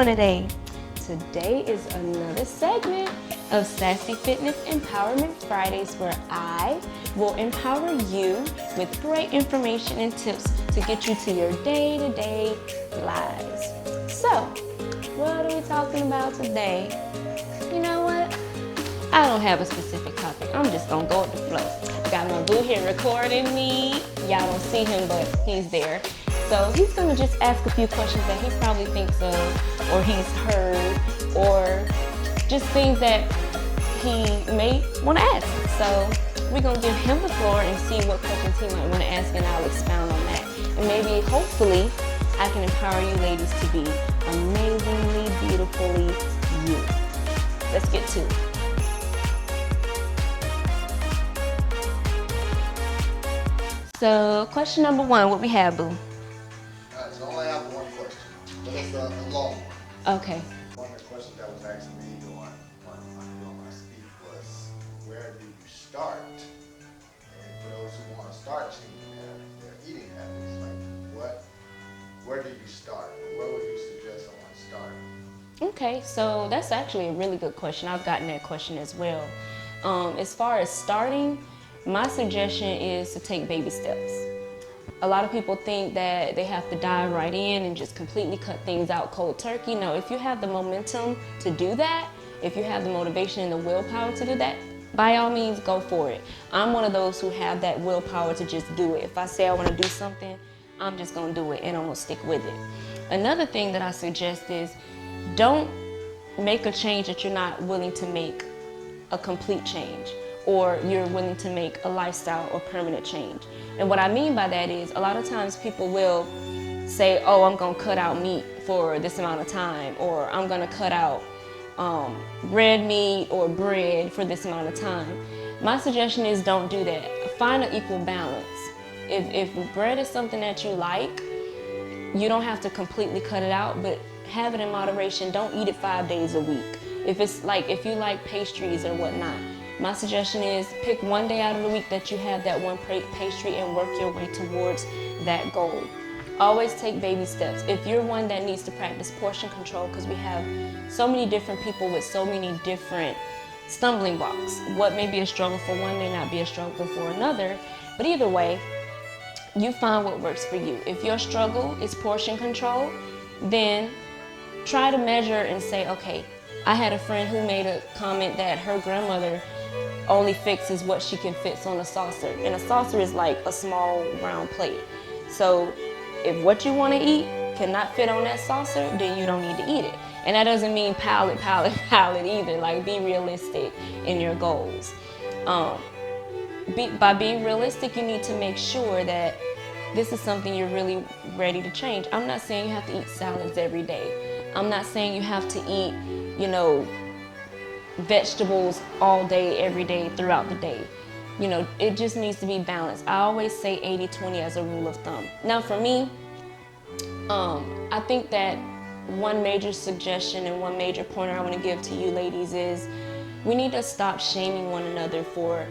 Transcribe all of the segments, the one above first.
doing today? Today is another segment of Sassy Fitness Empowerment Fridays, where I will empower you with great information and tips to get you to your day-to-day lives. So, what are we talking about today? You know what? I don't have a specific topic. I'm just gonna go with the flow. I got my boo here recording me. Y'all don't see him, but he's there. So he's gonna just ask a few questions that he probably thinks of, or he's heard, or just things that he may want to ask. So we're gonna give him the floor and see what questions he might want to ask, and I'll expound on that. And maybe, hopefully, I can empower you ladies to be amazingly, beautifully you. Let's get to it. So, question number one, what we have, boo? So I only have one question, but it's a long one. Okay. One of the questions that was asked me during my speech was, where do you start? And for those who want to start changing their eating habits, like where do you start? Where would you suggest someone start? Okay, so that's actually a really good question. I've gotten that question as well. As far as starting, my suggestion is to take baby steps. A lot of people think that they have to dive right in and just completely cut things out cold turkey. No, if you have the momentum to do that, if you have the motivation and the willpower to do that, by all means, go for it. I'm one of those who have that willpower to just do it. If I say I want to do something, I'm just going to do it and I'm going to stick with it. Another thing that I suggest is don't make a change that you're not willing to make a complete change, or you're willing to make a lifestyle or permanent change. And what I mean by that is, a lot of times people will say, oh, I'm gonna cut out meat for this amount of time, or I'm gonna cut out red meat or bread for this amount of time. My suggestion is don't do that. Find an equal balance. If bread is something that you like, you don't have to completely cut it out, but have it in moderation. Don't eat it 5 days a week. If you like pastries or whatnot, my suggestion is pick one day out of the week that you have that one pastry and work your way towards that goal. Always take baby steps. If you're one that needs to practice portion control, because we have so many different people with so many different stumbling blocks. What may be a struggle for one may not be a struggle for another, but either way, you find what works for you. If your struggle is portion control, then try to measure and say, okay, I had a friend who made a comment that her grandmother only fixes what she can fit on a saucer. And a saucer is like a small round plate. So if what you want to eat cannot fit on that saucer, then you don't need to eat it. And that doesn't mean pile it either. Like, be realistic in your goals. By being realistic, you need to make sure that this is something you're really ready to change. I'm not saying you have to eat salads every day. I'm not saying you have to eat, vegetables all day, every day, throughout the day. It just needs to be balanced. I always say 80-20 as a rule of thumb. Now for me, I think that one major suggestion and one major pointer I want to give to you ladies is we need to stop shaming one another for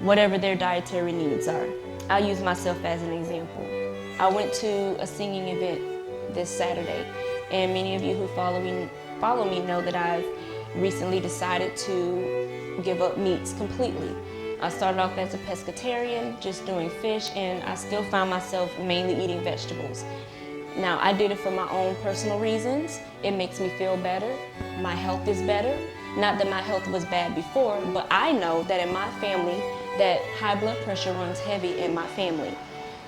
whatever their dietary needs are. I'll use myself as an example. I went to a singing event this Saturday, and many of you who follow me know that I've recently decided to give up meats completely. I started off as a pescatarian, just doing fish, and I still find myself mainly eating vegetables. Now, I did it for my own personal reasons. It makes me feel better. My health is better. Not that my health was bad before, but I know that in my family, that high blood pressure runs heavy in my family.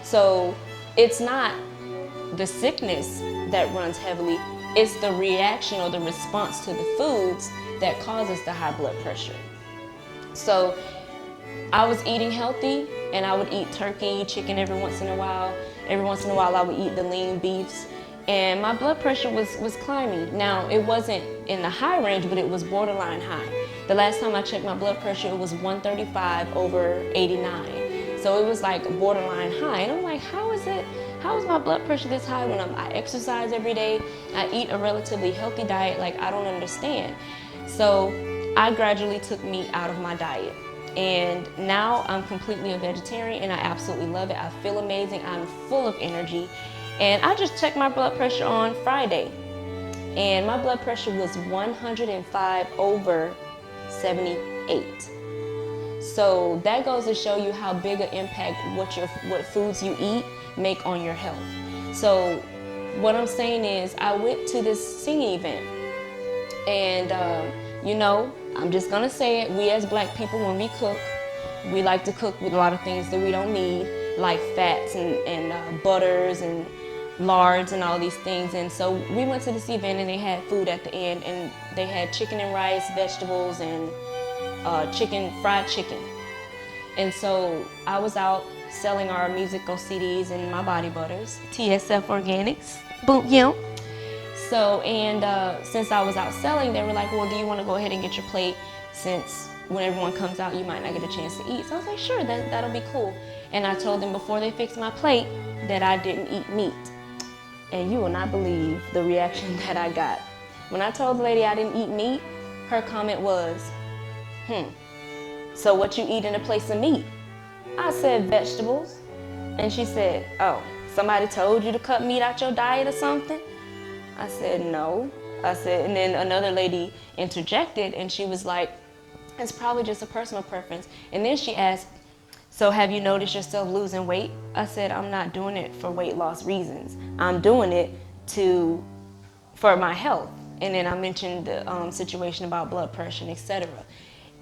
So it's not the sickness that runs heavily, it's the reaction or the response to the foods that causes the high blood pressure. So I was eating healthy, and I would eat turkey, chicken every once in a while. Every once in a while I would eat the lean beefs, and my blood pressure was climbing. Now, it wasn't in the high range, but it was borderline high. The last time I checked my blood pressure, it was 135/89. So it was like borderline high. And I'm like, how is my blood pressure this high when I exercise every day? I eat a relatively healthy diet. Like, I don't understand. So I gradually took meat out of my diet. And now I'm completely a vegetarian, and I absolutely love it. I feel amazing. I'm full of energy. And I just checked my blood pressure on Friday. and my blood pressure was 105/78. So that goes to show you how big an impact what foods you eat make on your health. So what I'm saying is, I went to this singing event, and you know, I'm just gonna say it, we as black people, when we cook, we like to cook with a lot of things that we don't need, like fats and butters and lards and all these things. And so we went to this event, and they had food at the end, and they had chicken and rice, vegetables, and fried chicken. And so I was out selling our musical CDs and my body butters, TSF Organics, boom, yeah. So, and since I was out selling, they were like, well, do you want to go ahead and get your plate, since when everyone comes out, you might not get a chance to eat. So I was like, sure, that'll be cool. And I told them before they fixed my plate that I didn't eat meat. And you will not believe the reaction that I got. When I told the lady I didn't eat meat, her comment was, so what you eat in a place of meat? I said, vegetables. And she said, oh, somebody told you to cut meat out your diet or something? I said, no. I said, and then another lady interjected, and she was like, it's probably just a personal preference. And then she asked, so have you noticed yourself losing weight? I said, I'm not doing it for weight loss reasons. I'm doing it for my health. And then I mentioned the situation about blood pressure and etc.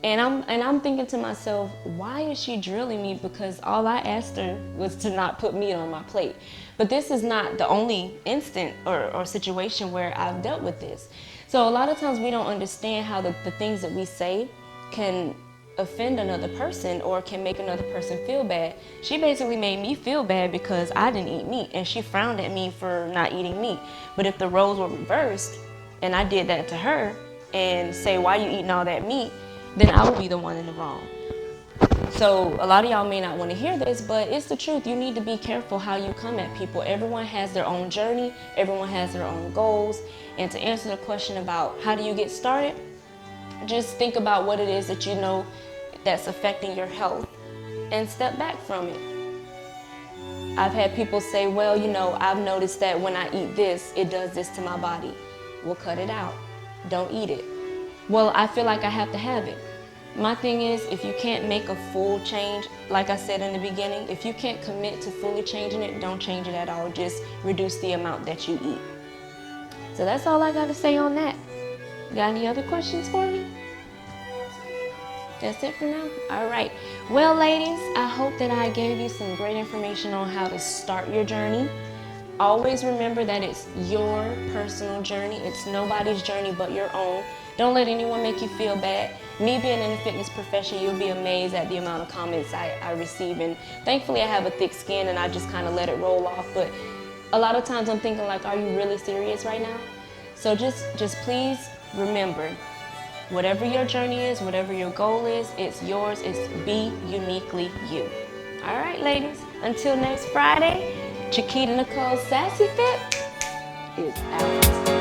And I'm thinking to myself, why is she drilling me? Because all I asked her was to not put meat on my plate. But this is not the only instant or situation where I've dealt with this. So a lot of times we don't understand how the things that we say can offend another person or can make another person feel bad. She basically made me feel bad because I didn't eat meat, and she frowned at me for not eating meat. But if the roles were reversed and I did that to her and say, why you eating all that meat, then I would be the one in the wrong. So a lot of y'all may not want to hear this, but it's the truth. You need to be careful how you come at people. Everyone has their own journey. Everyone has their own goals. And to answer the question about how do you get started, just think about what it is that you know that's affecting your health and step back from it. I've had people say, well, you know, I've noticed that when I eat this, it does this to my body. Well, cut it out. Don't eat it. Well, I feel like I have to have it. My thing is, if you can't make a full change, like I said in the beginning, if you can't commit to fully changing it, don't change it at all. Just reduce the amount that you eat. So that's all I got to say on that. Got any other questions for me? That's it for now? All right. Well, ladies, I hope that I gave you some great information on how to start your journey. Always remember that it's your personal journey. It's nobody's journey but your own. Don't let anyone make you feel bad. Me being in the fitness profession, you'll be amazed at the amount of comments I receive. And thankfully, I have a thick skin and I just kind of let it roll off. But a lot of times I'm thinking like, are you really serious right now? So just please remember, whatever your journey is, whatever your goal is, it's yours. It's be uniquely you. All right, ladies. Until next Friday, Chiquita Nicole Sassy Fit is out.